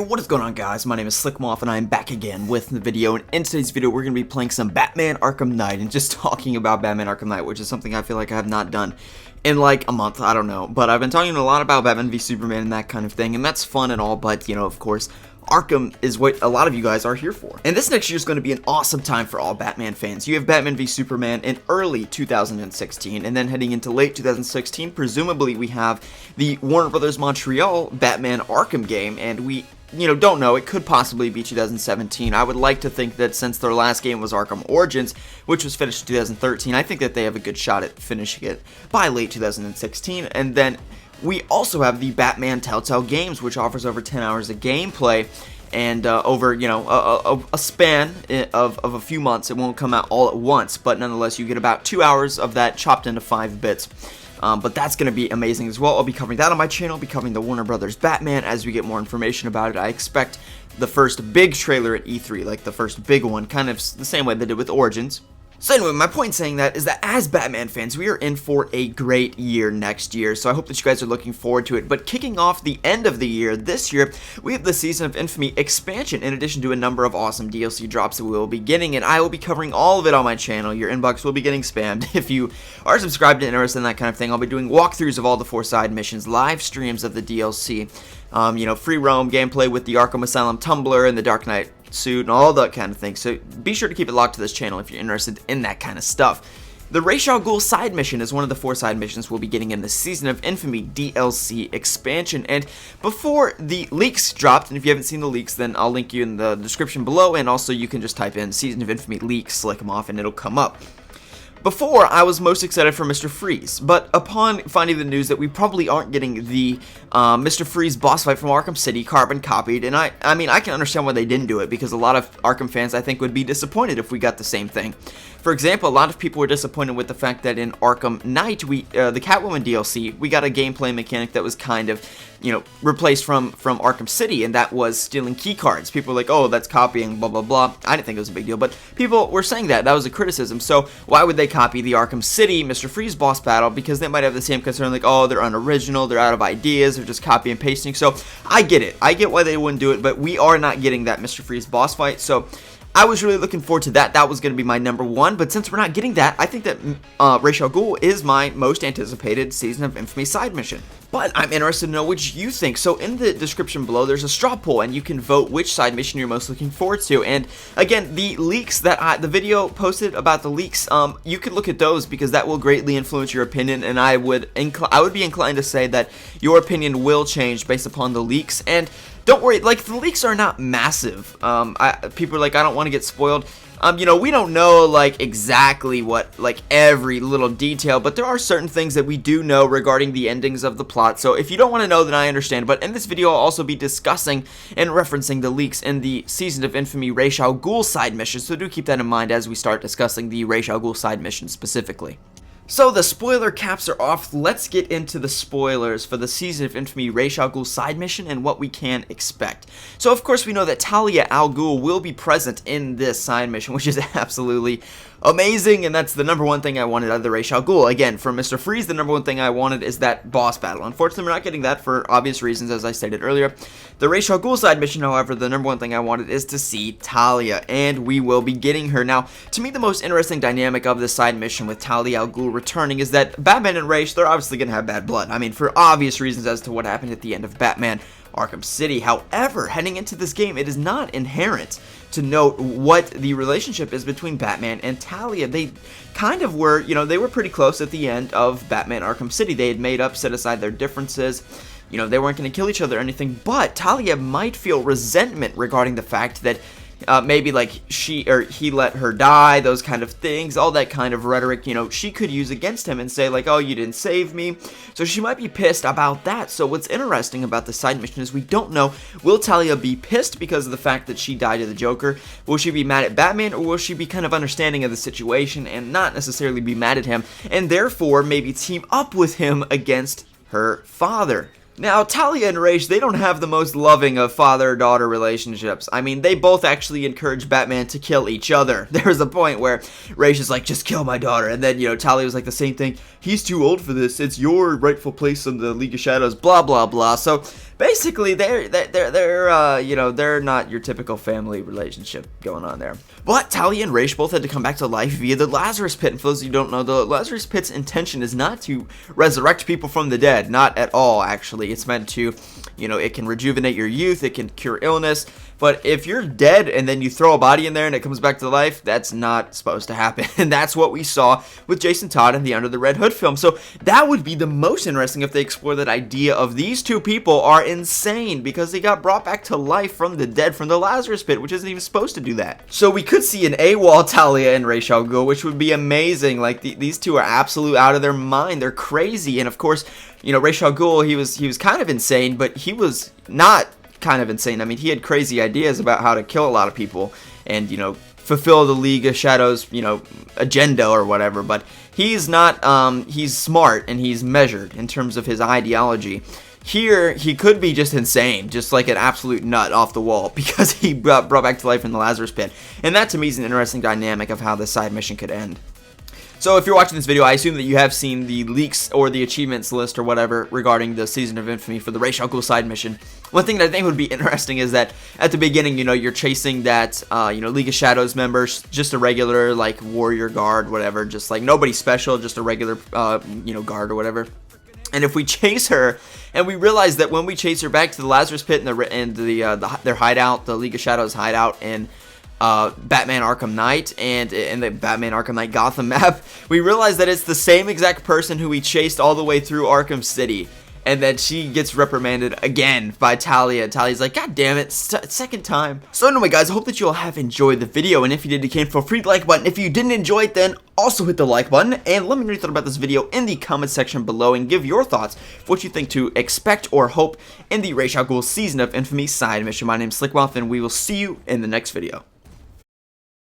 What is going on, guys? My name is Slcmof and I am back again with the video, and in today's video we're going to be playing some Batman Arkham Knight and just talking about Batman Arkham Knight, which is something I feel like I have not done in like a month, I don't know, but I've been talking a lot about Batman v Superman and that kind of thing, and that's fun and all, but you know, of course, Arkham is what a lot of you guys are here for. And this next year is going to be an awesome time for all Batman fans. You have Batman v Superman in early 2016, and then heading into late 2016, presumably we have the Warner Brothers Montreal Batman Arkham game, and we don't know, it could possibly be 2017. I would like to think that since their last game was Arkham Origins, which was finished in 2013, I think that they have a good shot at finishing it by late 2016, and then we also have the Batman Telltale Games, which offers over 10 hours of gameplay, and over, a span of a few months. It won't come out all at once, but nonetheless, you get about 2 hours of that chopped into 5 bits. But that's going to be amazing as well. I'll be covering that on my channel. I'll be covering the Warner Brothers Batman as we get more information about it. I expect the first big trailer at E3, like the first big one, kind of the same way they did with Origins. So anyway, my point saying that is that as Batman fans, we are in for a great year next year, so I hope that you guys are looking forward to it. But kicking off the end of the year, this year, we have the Season of Infamy expansion, in addition to a number of awesome DLC drops that we will be getting, and I will be covering all of it on my channel. Your inbox will be getting spammed. If you are subscribed and interested in that kind of thing, I'll be doing walkthroughs of all the 4 side missions, live streams of the DLC, free roam gameplay with the Arkham Asylum Tumbler and the Dark Knight suit and all that kind of thing, so be sure to keep it locked to this channel if you're interested in that kind of stuff. The Ra's al Ghul side mission is one of the 4 side missions we'll be getting in the Season of Infamy DLC expansion, and before the leaks dropped, and if you haven't seen the leaks, then I'll link you in the description below, and also you can just type in Season of Infamy leaks Slcmof and it'll come up. Before, I was most excited for Mr. Freeze, but upon finding the news that we probably aren't getting the Mr. Freeze boss fight from Arkham City carbon copied, and I mean, I can understand why they didn't do it, because a lot of Arkham fans, I think, would be disappointed if we got the same thing. For example, a lot of people were disappointed with the fact that in Arkham Knight, the Catwoman DLC, we got a gameplay mechanic that was kind of, replaced from Arkham City, and that was stealing key cards. People were like, oh, that's copying, blah, blah, blah. I didn't think it was a big deal, but people were saying that. That was a criticism. So why would they copy the Arkham City Mr. Freeze boss battle? Because they might have the same concern, like, oh, they're unoriginal, they're out of ideas, they're just copy and pasting. So I get it. I get why they wouldn't do it, but we are not getting that Mr. Freeze boss fight, so I was really looking forward to that. That was going to be my number 1, but since we're not getting that, I think that Ra's al Ghul is my most anticipated Season of Infamy side mission. But I'm interested to know which you think, so in the description below, there's a straw poll, and you can vote which side mission you're most looking forward to. And again, the leaks that the video posted about the leaks, you can look at those, because that will greatly influence your opinion, and I would be inclined to say that your opinion will change based upon the leaks. And don't worry, like, the leaks are not massive. People are like, I don't want to get spoiled. We don't know, like, exactly what, like, every little detail, but there are certain things that we do know regarding the endings of the plot. So if you don't want to know, then I understand. But in this video, I'll also be discussing and referencing the leaks in the Season of Infamy Ra's al Ghul side mission. So do keep that in mind as we start discussing the Ra's al Ghul side mission specifically. So the spoiler caps are off. Let's get into the spoilers for the Season of Infamy Ra's al Ghul side mission and what we can expect. So of course we know that Talia al Ghul will be present in this side mission, which is absolutely amazing, and that's the number 1 thing I wanted out of the Ra's al Ghul. Again, for Mr. Freeze, the number 1 thing I wanted is that boss battle. Unfortunately, we're not getting that for obvious reasons, as I stated earlier. The Ra's al Ghul side mission, however, the number 1 thing I wanted is to see Talia, and we will be getting her. Now, to me, the most interesting dynamic of this side mission with Talia al Ghul returning is that Batman and Ra's, they're obviously going to have bad blood. I mean, for obvious reasons as to what happened at the end of Batman Arkham City. However, heading into this game, it is not inherent to note what the relationship is between Batman and Talia. They kind of were, they were pretty close at the end of Batman Arkham City. They had made up, set aside their differences. They weren't going to kill each other or anything, but Talia might feel resentment regarding the fact that maybe like she or he let her die, those kind of things, all that kind of rhetoric, she could use against him and say like, oh, you didn't save me. So she might be pissed about that. So what's interesting about the side mission is we don't know, will Talia be pissed because of the fact that she died to the Joker? Will she be mad at Batman, or will she be kind of understanding of the situation and not necessarily be mad at him, and therefore maybe team up with him against her father? Now, Talia and Ra's, they don't have the most loving of father-daughter relationships. I mean, they both actually encourage Batman to kill each other. There was a point where Ra's is like, just kill my daughter. And then, Talia was like the same thing. He's too old for this. It's your rightful place in the League of Shadows, blah, blah, blah. So, basically you know, they're not your typical family relationship going on there. But Talia and Raish both had to come back to life via the Lazarus Pit. And for those of you who don't know, the Lazarus Pit's intention is not to resurrect people from the dead, not at all actually. It's meant to, you know, it can rejuvenate your youth, it can cure illness. But if you're dead and then you throw a body in there and it comes back to life, that's not supposed to happen. And that's what we saw with Jason Todd in the Under the Red Hood film. So that would be the most interesting if they explore that idea of these two people are insane because they got brought back to life from the dead from the Lazarus Pit, which isn't even supposed to do that. So we could see an AWOL Talia and Ra's al Ghul, which would be amazing. Like these two are absolute out of their mind. They're crazy. And of course, you know, Ra's al Ghul, he was kind of insane, but he was not kind of insane. I mean, he had crazy ideas about how to kill a lot of people and, you know, fulfill the League of Shadows, you know, agenda or whatever, but he's not, he's smart and he's measured in terms of his ideology. Here, he could be just insane, just like an absolute nut off the wall because he got brought back to life in the Lazarus Pit. And that to me is an interesting dynamic of how this side mission could end. So if you're watching this video, I assume that you have seen the leaks or the achievements list or whatever regarding the Season of Infamy for the Ra's al Ghul side mission. One thing that I think would be interesting is that at the beginning, you know, you're chasing that, you know, League of Shadows members, just a regular, like, warrior guard, whatever, just like nobody special, just a regular, you know, guard or whatever. And if we chase her, and we realize that when we chase her back to the Lazarus Pit and their hideout, the League of Shadows hideout in Batman Arkham Knight and the Batman Arkham Knight Gotham map, we realize that it's the same exact person who we chased all the way through Arkham City, and then she gets reprimanded again by Talia. Talia's like, God damn it, second time. So anyway guys, I hope that you all have enjoyed the video, and if you did, you can feel free to like button. If you didn't enjoy it, then also hit the like button, and let me know what you thought about this video in the comment section below, and give your thoughts of what you think to expect or hope in the Ra's al Ghul Season of Infamy side mission. My name is Slcmof, and we will see you in the next video.